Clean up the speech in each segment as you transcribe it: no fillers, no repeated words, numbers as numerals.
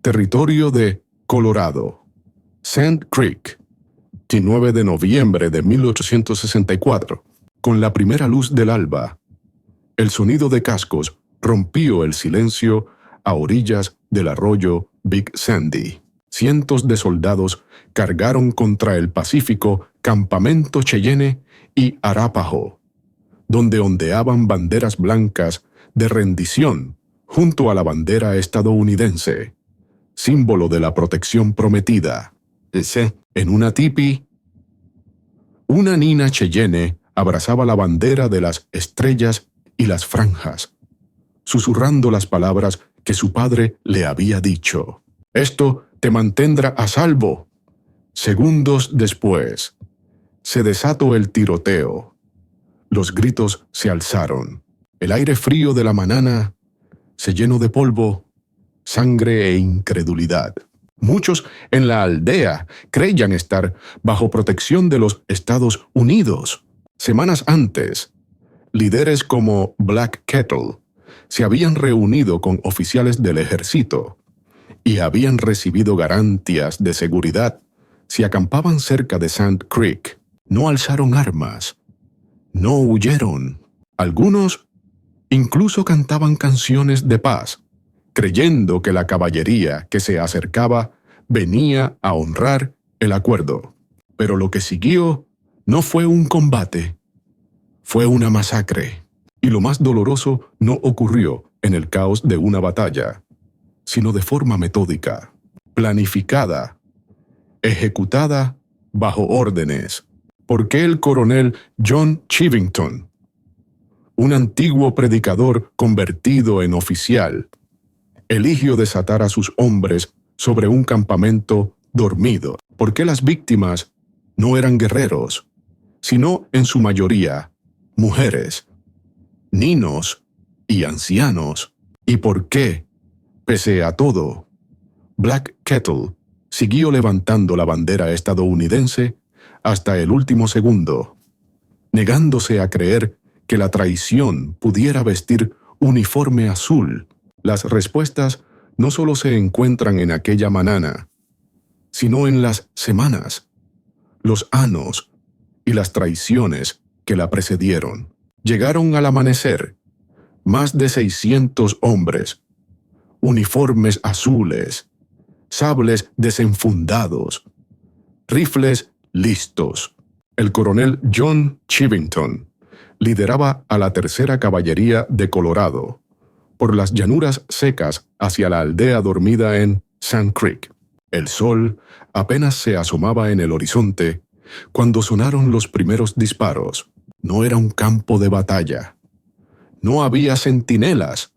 territorio de Colorado. Sand Creek, 19 de noviembre de 1864. Con la primera luz del alba, el sonido de cascos rompió el silencio a orillas del arroyo Big Sandy. Cientos de soldados cargaron contra el pacífico campamento Cheyenne y Arapaho, donde ondeaban banderas blancas de rendición junto a la bandera estadounidense, símbolo de la protección prometida. En una tipi, una nina Cheyenne abrazaba la bandera de las estrellas y las franjas, susurrando las palabras que su padre le había dicho. «Esto te mantendrá a salvo». Segundos después, se desató el tiroteo. Los gritos se alzaron. El aire frío de la mañana se llenó de polvo, sangre e incredulidad. Muchos en la aldea creían estar bajo protección de los Estados Unidos. Semanas antes, líderes como Black Kettle se habían reunido con oficiales del ejército y habían recibido garantías de seguridad si acampaban cerca de Sand Creek. No alzaron armas, no huyeron. Algunos incluso cantaban canciones de paz, creyendo que la caballería que se acercaba venía a honrar el acuerdo. Pero lo que siguió no fue un combate, fue una masacre. Y lo más doloroso no ocurrió en el caos de una batalla, sino de forma metódica, planificada, ejecutada bajo órdenes. Porque el coronel John Chivington, un antiguo predicador convertido en oficial, eligió desatar a sus hombres sobre un campamento dormido. Porque las víctimas no eran guerreros, sino en su mayoría mujeres, niños y ancianos. ¿Y por qué, pese a todo, Black Kettle siguió levantando la bandera estadounidense hasta el último segundo, negándose a creer que la traición pudiera vestir uniforme azul? Las respuestas no solo se encuentran en aquella mañana, sino en las semanas, los años y las traiciones que la precedieron. Llegaron al amanecer más de 600 hombres, uniformes azules, sables desenfundados, rifles listos. El coronel John Chivington lideraba a la tercera caballería de Colorado por las llanuras secas hacia la aldea dormida en Sand Creek. El sol apenas se asomaba en el horizonte cuando sonaron los primeros disparos. No era un campo de batalla. No había centinelas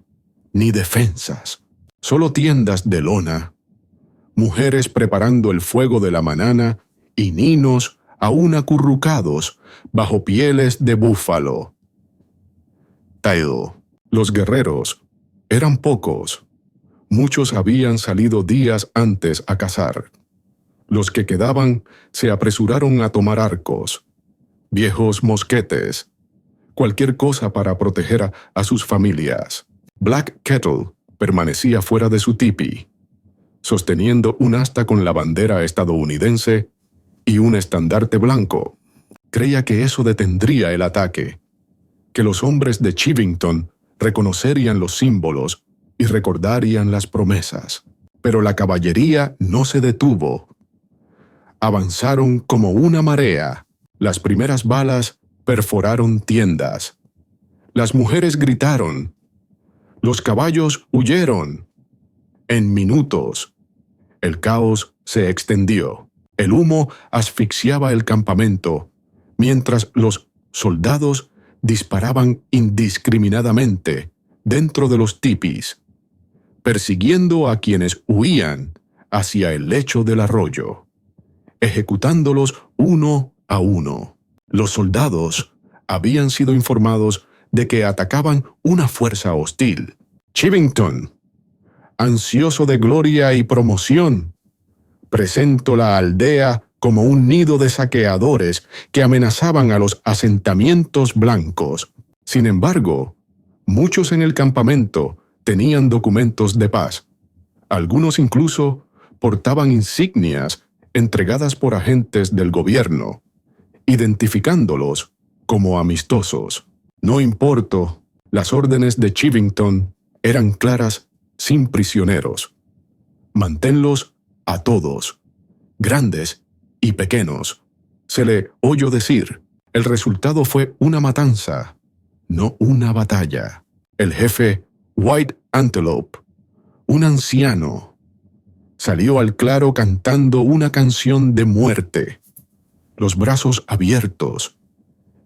ni defensas, solo tiendas de lona, mujeres preparando el fuego de la mañana y niños aún acurrucados bajo pieles de búfalo. Los guerreros eran pocos. Muchos habían salido días antes a cazar. Los que quedaban se apresuraron a tomar arcos, viejos mosquetes, cualquier cosa para proteger a sus familias. Black Kettle permanecía fuera de su tipi, sosteniendo un asta con la bandera estadounidense y un estandarte blanco. Creía que eso detendría el ataque, que los hombres de Chivington reconocerían los símbolos y recordarían las promesas. Pero la caballería no se detuvo. Avanzaron como una marea. Las primeras balas perforaron tiendas. Las mujeres gritaron. Los caballos huyeron. En minutos, el caos se extendió. El humo asfixiaba el campamento, mientras los soldados disparaban indiscriminadamente dentro de los tipis, persiguiendo a quienes huían hacia el lecho del arroyo, ejecutándolos uno a uno. Los soldados habían sido informados de que atacaban una fuerza hostil. Chivington, ansioso de gloria y promoción, presentó la aldea como un nido de saqueadores que amenazaban a los asentamientos blancos. Sin embargo, muchos en el campamento tenían documentos de paz, Algunos incluso portaban insignias entregadas por agentes del gobierno, identificándolos como amistosos. No importó, las órdenes de Chivington eran claras: sin prisioneros. Manténlos a todos, grandes y pequeños. Se le oyó decir: el resultado fue una matanza, no una batalla. El jefe White Antelope, un anciano, salió al claro cantando una canción de muerte, los brazos abiertos,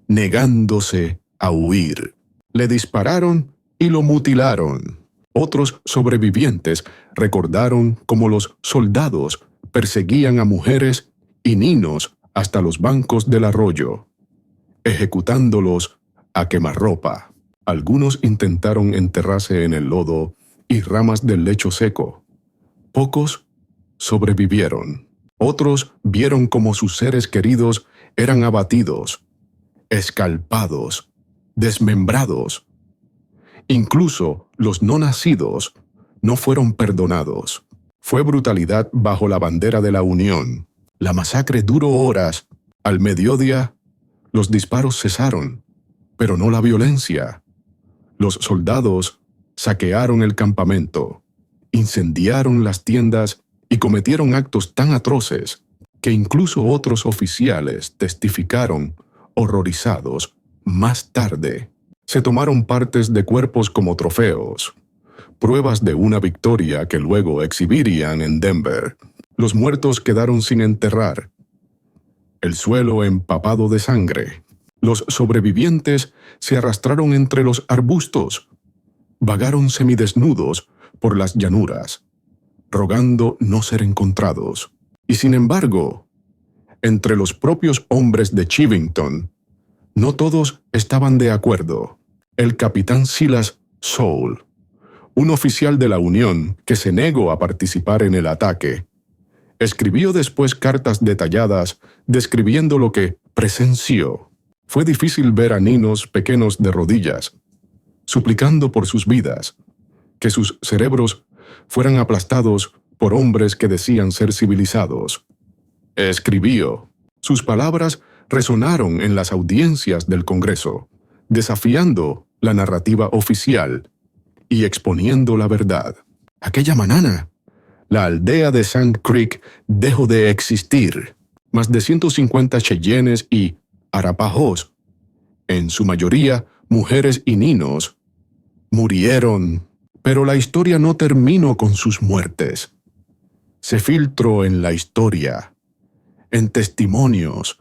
negándose a huir. Le dispararon y lo mutilaron. Otros sobrevivientes recordaron cómo los soldados perseguían a mujeres y niños hasta los bancos del arroyo, ejecutándolos a quemarropa. Algunos intentaron enterrarse en el lodo y ramas del lecho seco. Pocos sobrevivieron. Otros vieron cómo sus seres queridos eran abatidos, escalpados, desmembrados. Incluso los no nacidos no fueron perdonados. Fue brutalidad bajo la bandera de la Unión. La masacre duró horas. Al mediodía, los disparos cesaron, pero no la violencia. Los soldados saquearon el campamento, incendiaron las tiendas y cometieron actos tan atroces que incluso otros oficiales testificaron horrorizados más tarde. Se tomaron partes de cuerpos como trofeos, pruebas de una victoria que luego exhibirían en Denver. Los muertos quedaron sin enterrar, el suelo empapado de sangre. Los sobrevivientes se arrastraron entre los arbustos, vagaron semidesnudos por las llanuras, rogando no ser encontrados. Y sin embargo, entre los propios hombres de Chivington, no todos estaban de acuerdo. El capitán Silas Soule, un oficial de la Unión que se negó a participar en el ataque, escribió después cartas detalladas describiendo lo que presenció. Fue difícil ver a niños pequeños de rodillas, suplicando por sus vidas, que sus cerebros fueran aplastados por hombres que decían ser civilizados. Escribió. Sus palabras resonaron en las audiencias del Congreso, desafiando la narrativa oficial y exponiendo la verdad. Aquella mañana, la aldea de Sand Creek dejó de existir. Más de 150 Cheyennes y Arapahos, en su mayoría mujeres y niños, murieron. Pero la historia no terminó con sus muertes. Se filtró en la historia, en testimonios,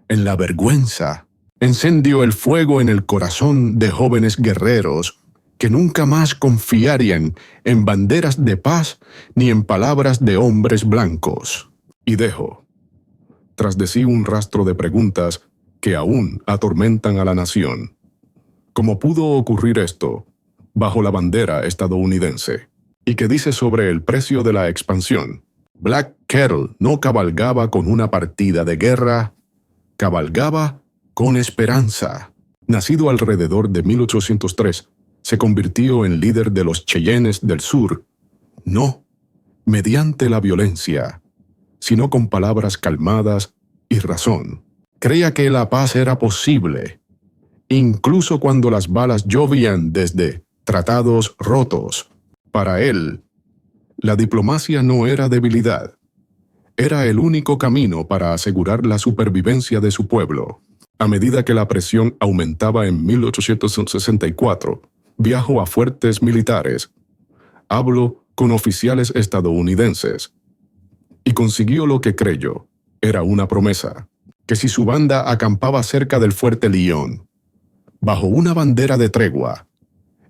en la vergüenza. Encendió el fuego en el corazón de jóvenes guerreros que nunca más confiarían en banderas de paz ni en palabras de hombres blancos. Y dejó tras de sí un rastro de preguntas que aún atormentan a la nación. ¿Cómo pudo ocurrir esto bajo la bandera estadounidense? ¿Y qué dice sobre el precio de la expansión? Black Kettle no cabalgaba con una partida de guerra, cabalgaba con esperanza. Nacido alrededor de 1803, se convirtió en líder de los Cheyennes del Sur, no mediante la violencia, sino con palabras calmadas y razón. Creía que la paz era posible, incluso cuando las balas llovían desde tratados rotos. Para él, la diplomacia no era debilidad, era el único camino para asegurar la supervivencia de su pueblo. A medida que la presión aumentaba en 1864, viajó a fuertes militares, habló con oficiales estadounidenses y consiguió lo que creyó era una promesa, que si su banda acampaba cerca del fuerte Lyon, bajo una bandera de tregua,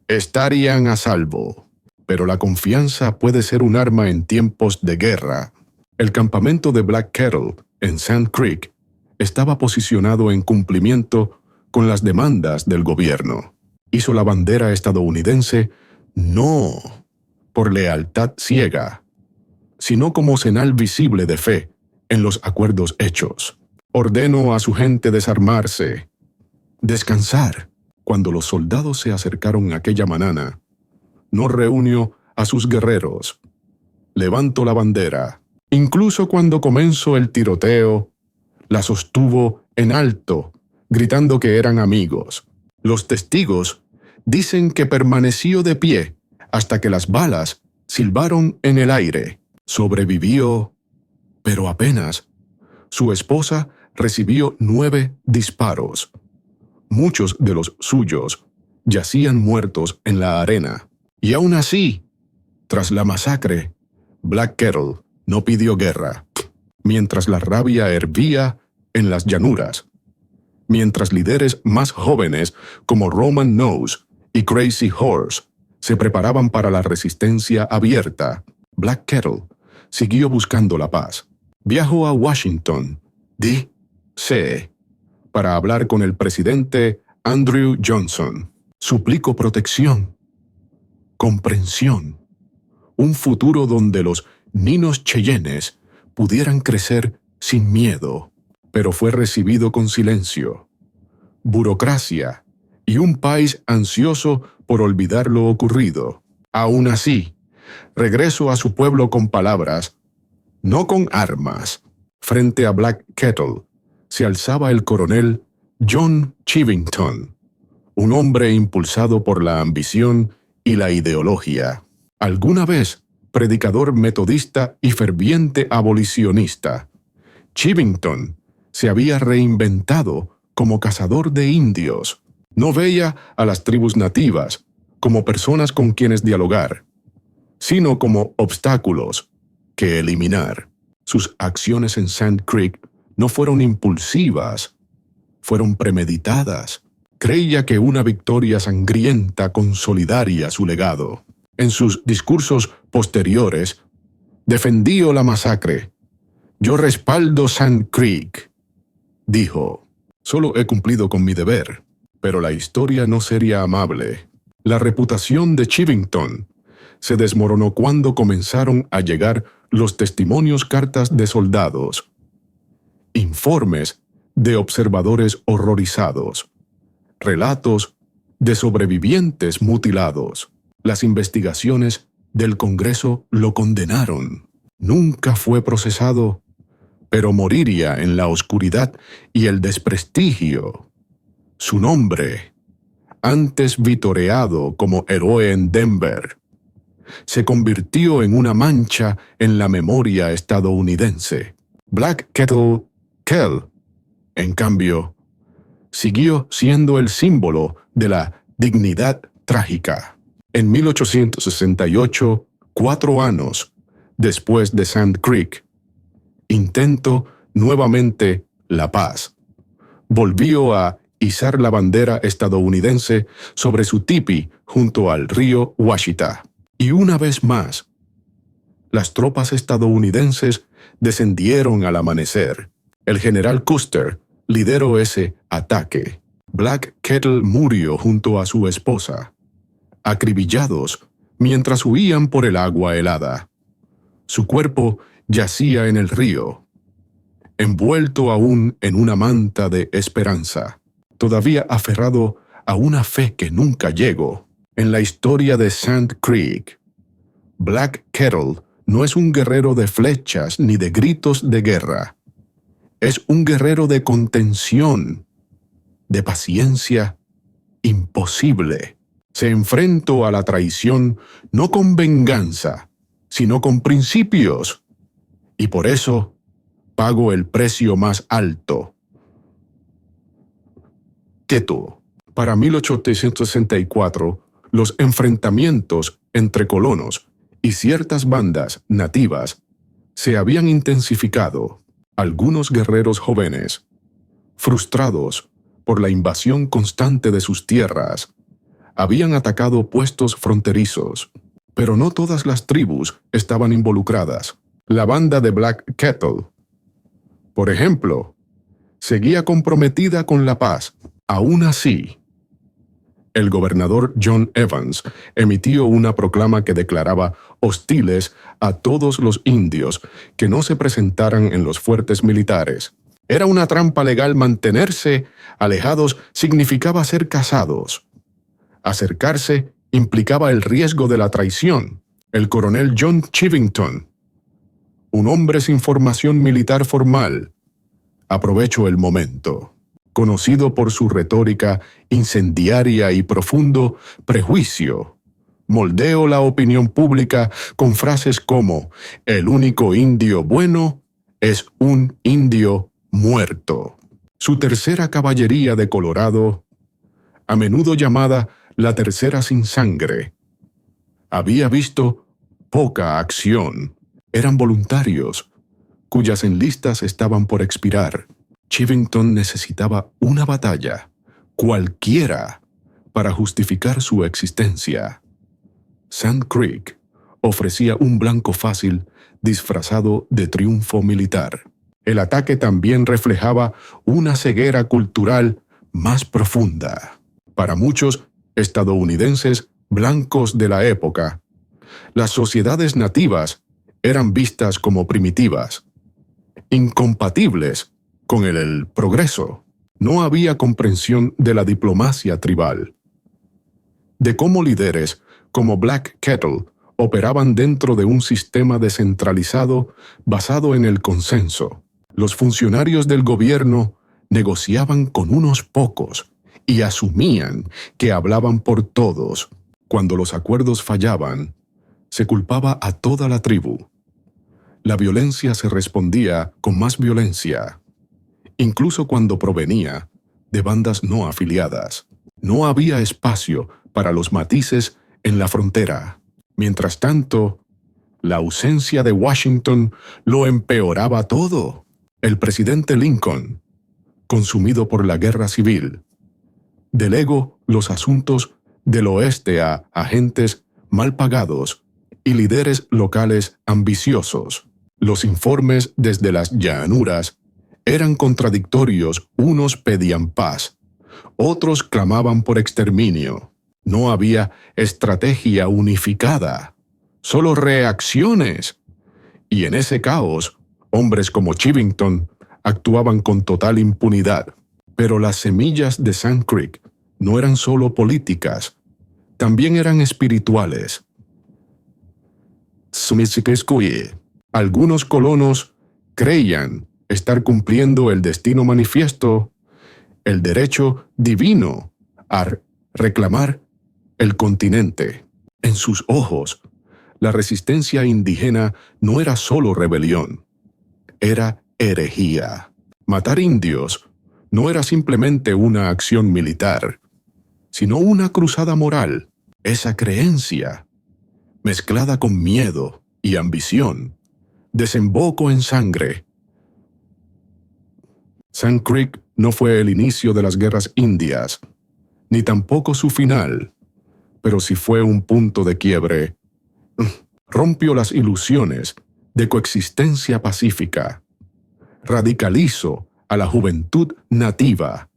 estarían a salvo. Pero la confianza puede ser un arma en tiempos de guerra. El campamento de Black Kettle en Sand Creek estaba posicionado en cumplimiento con las demandas del gobierno. Hizo la bandera estadounidense no por lealtad ciega, sino como señal visible de fe en los acuerdos hechos. Ordenó a su gente desarmarse, descansar. Cuando los soldados se acercaron aquella mañana, no reunió a sus guerreros, levanto la bandera. Incluso cuando comenzó el tiroteo, la sostuvo en alto, gritando que eran amigos. Los testigos dicen que permaneció de pie hasta que las balas silbaron en el aire. Sobrevivió, pero apenas. Su esposa recibió 9 disparos. Muchos de los suyos yacían muertos en la arena. Y aún así, tras la masacre, Black Kettle no pidió guerra. Mientras la rabia hervía en las llanuras, mientras líderes más jóvenes como Roman Nose y Crazy Horse se preparaban para la resistencia abierta, Black Kettle siguió buscando la paz. Viajó a Washington, D.C., para hablar con el presidente Andrew Johnson. Suplicó protección, comprensión, un futuro donde los niños cheyennes pudieran crecer sin miedo, pero fue recibido con silencio, burocracia y un país ansioso por olvidar lo ocurrido. Aún así, regresó a su pueblo con palabras, no con armas. Frente a Black Kettle se alzaba el coronel John Chivington, un hombre impulsado por la ambición y la ideología. Alguna vez predicador metodista y ferviente abolicionista, Chivington se había reinventado como cazador de indios. No veía a las tribus nativas como personas con quienes dialogar, sino como obstáculos que eliminar. Sus acciones en Sand Creek no fueron impulsivas, fueron premeditadas. Creía que una victoria sangrienta consolidaría su legado. En sus discursos posteriores, defendió la masacre. Yo respaldo Sand Creek, dijo. Solo he cumplido con mi deber, pero la historia no sería amable. La reputación de Chivington se desmoronó cuando comenzaron a llegar los testimonios, cartas de soldados, informes de observadores horrorizados, relatos de sobrevivientes mutilados. Las investigaciones del Congreso lo condenaron. Nunca fue procesado, pero moriría en la oscuridad y el desprestigio. Su nombre, antes vitoreado como héroe en Denver, se convirtió en una mancha en la memoria estadounidense. Black Kettle Kell, en cambio, siguió siendo el símbolo de la dignidad trágica. En 1868, 4 años después de Sand Creek, intentó nuevamente la paz. Volvió a izar la bandera estadounidense sobre su tipi junto al río Washita. Y una vez más, las tropas estadounidenses descendieron al amanecer. El general Custer lideró ese ataque. Black Kettle murió junto a su esposa, acribillados mientras huían por el agua helada. Su cuerpo yacía en el río, envuelto aún en una manta de esperanza, todavía aferrado a una fe que nunca llegó. En la historia de Sand Creek, Black Kettle no es un guerrero de flechas ni de gritos de guerra. Es un guerrero de contención, de paciencia imposible. Se enfrentó a la traición no con venganza, sino con principios. Y por eso pagó el precio más alto. Teto. Para 1864, los enfrentamientos entre colonos y ciertas bandas nativas se habían intensificado. Algunos guerreros jóvenes, frustrados por la invasión constante de sus tierras, habían atacado puestos fronterizos, pero no todas las tribus estaban involucradas. La banda de Black Kettle, por ejemplo, seguía comprometida con la paz. Aún así, el gobernador John Evans emitió una proclama que declaraba hostiles a todos los indios que no se presentaran en los fuertes militares. Era una trampa legal mantenerse alejados, significaba ser cazados. Acercarse implicaba el riesgo de la traición. El coronel John Chivington un hombre sin formación militar formal. Aprovecho el momento. Conocido por su retórica incendiaria y profundo prejuicio, moldeo la opinión pública con frases como «el único indio bueno es un indio muerto». Su tercera caballería de Colorado, a menudo llamada la tercera sin sangre, había visto poca acción. Eran voluntarios, cuyas enlistas estaban por expirar. Chivington necesitaba una batalla, cualquiera, para justificar su existencia. Sand Creek ofrecía un blanco fácil disfrazado de triunfo militar. El ataque también reflejaba una ceguera cultural más profunda. Para muchos estadounidenses blancos de la época, las sociedades nativas eran vistas como primitivas, incompatibles con el progreso. No había comprensión de la diplomacia tribal, de cómo líderes como Black Kettle operaban dentro de un sistema descentralizado basado en el consenso. Los funcionarios del gobierno negociaban con unos pocos y asumían que hablaban por todos. Cuando los acuerdos fallaban, se culpaba a toda la tribu. La violencia se respondía con más violencia, incluso cuando provenía de bandas no afiliadas. No había espacio para los matices en la frontera. Mientras tanto, la ausencia de Washington lo empeoraba todo. El presidente Lincoln, consumido por la guerra civil, delegó los asuntos del oeste a agentes mal pagados y líderes locales ambiciosos. Los informes desde las llanuras eran contradictorios. Unos pedían paz, otros clamaban por exterminio. No había estrategia unificada, solo reacciones. Y en ese caos, hombres como Chivington actuaban con total impunidad. Pero las semillas de Sand Creek no eran solo políticas, también eran espirituales. Algunos colonos creían estar cumpliendo el destino manifiesto, el derecho divino a reclamar el continente. En sus ojos, la resistencia indígena no era solo rebelión, era herejía. Matar indios no era simplemente una acción militar, sino una cruzada moral. Esa creencia, mezclada con miedo y ambición, desembocó en sangre. Sand Creek no fue el inicio de las guerras indias, ni tampoco su final, pero sí fue un punto de quiebre. Rompió las ilusiones de coexistencia pacífica, radicalizó a la juventud nativa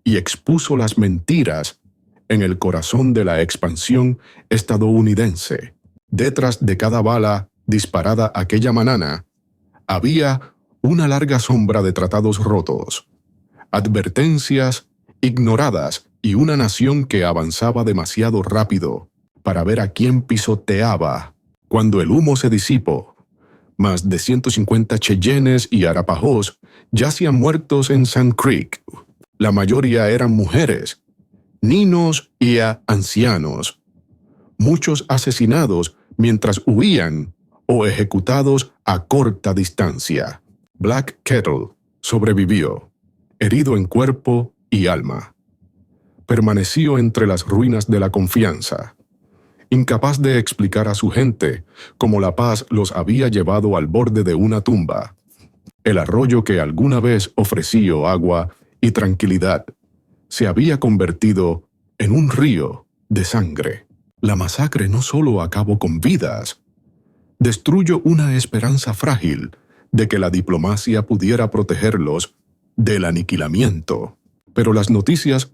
y expuso las mentiras en el corazón de la expansión estadounidense. Detrás de cada bala disparada aquella mañana, había una larga sombra de tratados rotos, advertencias ignoradas y una nación que avanzaba demasiado rápido para ver a quién pisoteaba. Cuando el humo se disipó, más de 150 Cheyennes y Arapajós yacían muertos en Sand Creek. La mayoría eran mujeres, niños y ancianos, muchos asesinados mientras huían o ejecutados a corta distancia. Black Kettle sobrevivió, herido en cuerpo y alma. Permaneció entre las ruinas de la confianza, incapaz de explicar a su gente cómo la paz los había llevado al borde de una tumba. El arroyo que alguna vez ofreció agua y tranquilidad se había convertido en un río de sangre. La masacre no solo acabó con vidas, destruyó una esperanza frágil de que la diplomacia pudiera protegerlos del aniquilamiento. Pero las noticias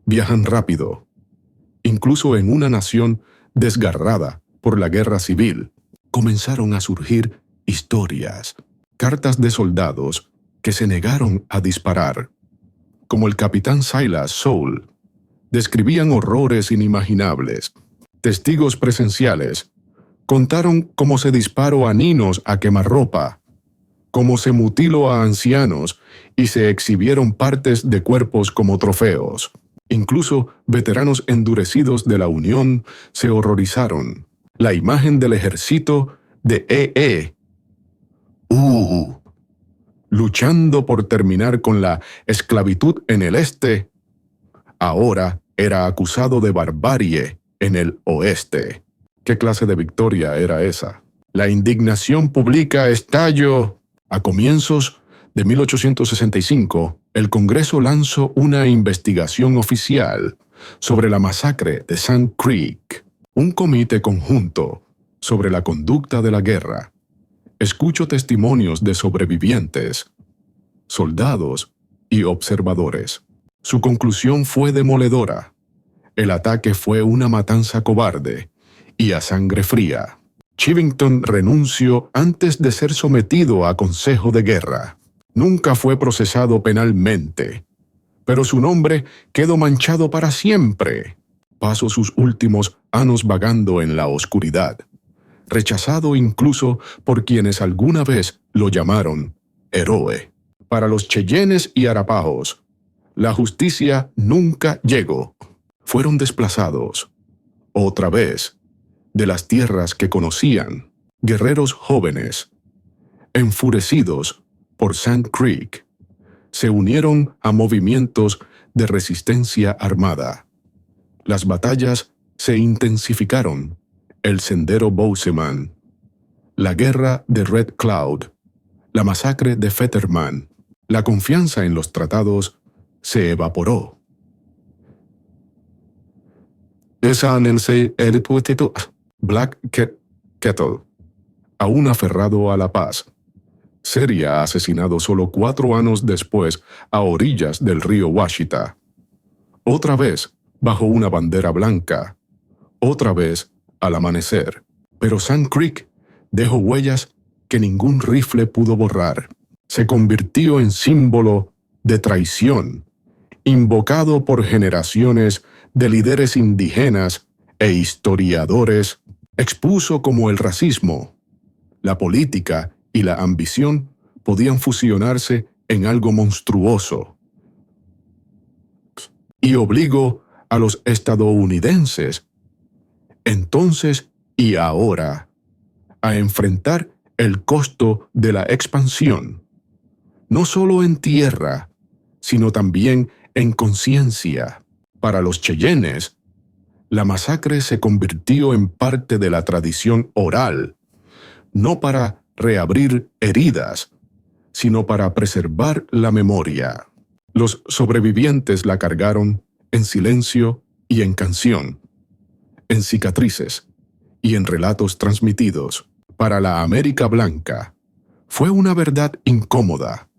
viajan rápido, incluso en una nación desgarrada por la guerra civil. Comenzaron a surgir historias, cartas de soldados que se negaron a disparar, como el capitán Silas Soule. Describían horrores inimaginables. Testigos presenciales Contaron cómo se disparó a niños a quemarropa, cómo se mutiló a ancianos y se exhibieron partes de cuerpos como trofeos. Incluso veteranos endurecidos de la Unión se horrorizaron. La imagen del ejército de luchando por terminar con la esclavitud en el este, ahora era acusado de barbarie en el oeste. ¿Qué clase de victoria era esa? La indignación pública estalló. A comienzos de 1865, el Congreso lanzó una investigación oficial sobre la masacre de Sand Creek. Un comité conjunto sobre la conducta de la guerra escuchó testimonios de sobrevivientes, soldados y observadores. Su conclusión fue demoledora. El ataque fue una matanza cobarde y a sangre fría. Chivington renunció antes de ser sometido a consejo de guerra. Nunca fue procesado penalmente, pero su nombre quedó manchado para siempre. Pasó sus últimos años vagando en la oscuridad, rechazado incluso por quienes alguna vez lo llamaron héroe. Para los Cheyennes y Arapajos, la justicia nunca llegó. Fueron desplazados, otra vez, de las tierras que conocían. Guerreros jóvenes, enfurecidos por Sand Creek, se unieron a movimientos de resistencia armada. Las batallas se intensificaron. El sendero Bozeman, la guerra de Red Cloud, la masacre de Fetterman. La confianza en los tratados se evaporó. Black Kettle, aún aferrado a la paz, sería asesinado solo 4 años después a orillas del río Washita. Otra vez bajo una bandera blanca, otra vez al amanecer. Pero Sand Creek dejó huellas que ningún rifle pudo borrar. Se convirtió en símbolo de traición, invocado por generaciones de líderes indígenas e historiadores. Expuso cómo el racismo, la política y la ambición podían fusionarse en algo monstruoso, y obligó a los estadounidenses, entonces y ahora, a enfrentar el costo de la expansión, no solo en tierra, sino también en conciencia. Para los Cheyennes, la masacre se convirtió en parte de la tradición oral, no para reabrir heridas, sino para preservar la memoria. Los sobrevivientes la cargaron en silencio y en canción, en cicatrices y en relatos transmitidos. Para la América Blanca, fue una verdad incómoda,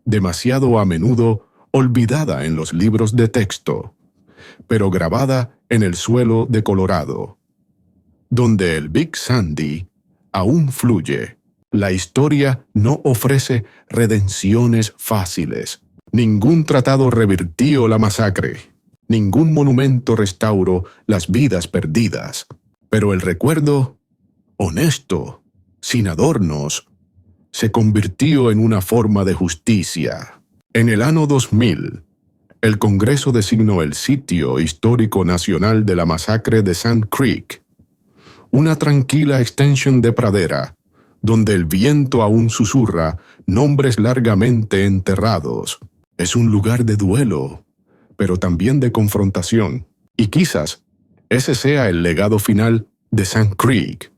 demasiado a menudo olvidada en los libros de texto, pero grabada en el suelo de Colorado, donde el Big Sandy aún fluye. La historia no ofrece redenciones fáciles. Ningún tratado revirtió la masacre. Ningún monumento restauró las vidas perdidas. Pero el recuerdo, honesto, sin adornos, se convirtió en una forma de justicia. En el año 2000, el Congreso designó el Sitio Histórico Nacional de la Masacre de Sand Creek, una tranquila extensión de pradera, donde el viento aún susurra nombres largamente enterrados. Es un lugar de duelo, pero también de confrontación. Y quizás ese sea el legado final de Sand Creek.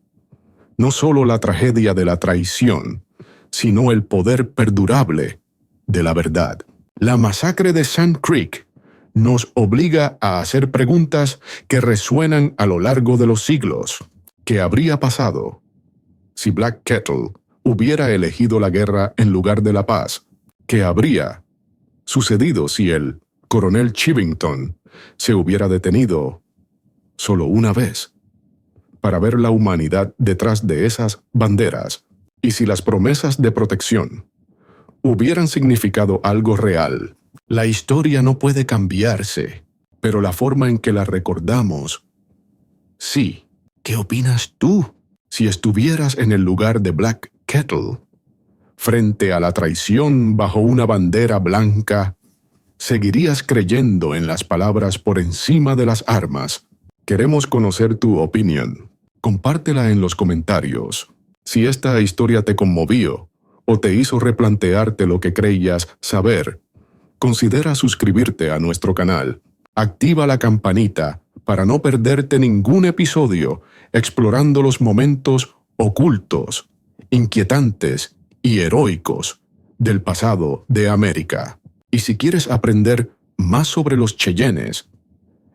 No solo la tragedia de la traición, sino el poder perdurable de la verdad. La masacre de Sand Creek nos obliga a hacer preguntas que resuenan a lo largo de los siglos. ¿Qué habría pasado si Black Kettle hubiera elegido la guerra en lugar de la paz? ¿Qué habría sucedido si el coronel Chivington se hubiera detenido solo una vez para ver la humanidad detrás de esas banderas? Y si las promesas de protección hubieran significado algo real. La historia no puede cambiarse, pero la forma en que la recordamos, sí. ¿Qué opinas tú? Si estuvieras en el lugar de Black Kettle, frente a la traición bajo una bandera blanca, ¿seguirías creyendo en las palabras por encima de las armas? Queremos conocer tu opinión. Compártela en los comentarios. Si esta historia te conmovió o te hizo replantearte lo que creías saber, considera suscribirte a nuestro canal. Activa la campanita para no perderte ningún episodio explorando los momentos ocultos, inquietantes y heroicos del pasado de América. Y si quieres aprender más sobre los Cheyennes,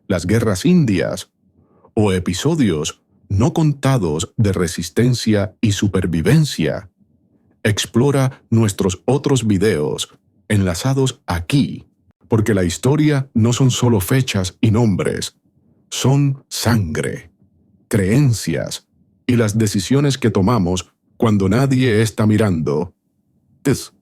las guerras indias o episodios no contados de resistencia y supervivencia, explora nuestros otros videos enlazados aquí, porque la historia no son solo fechas y nombres, son sangre, creencias y las decisiones que tomamos cuando nadie está mirando. This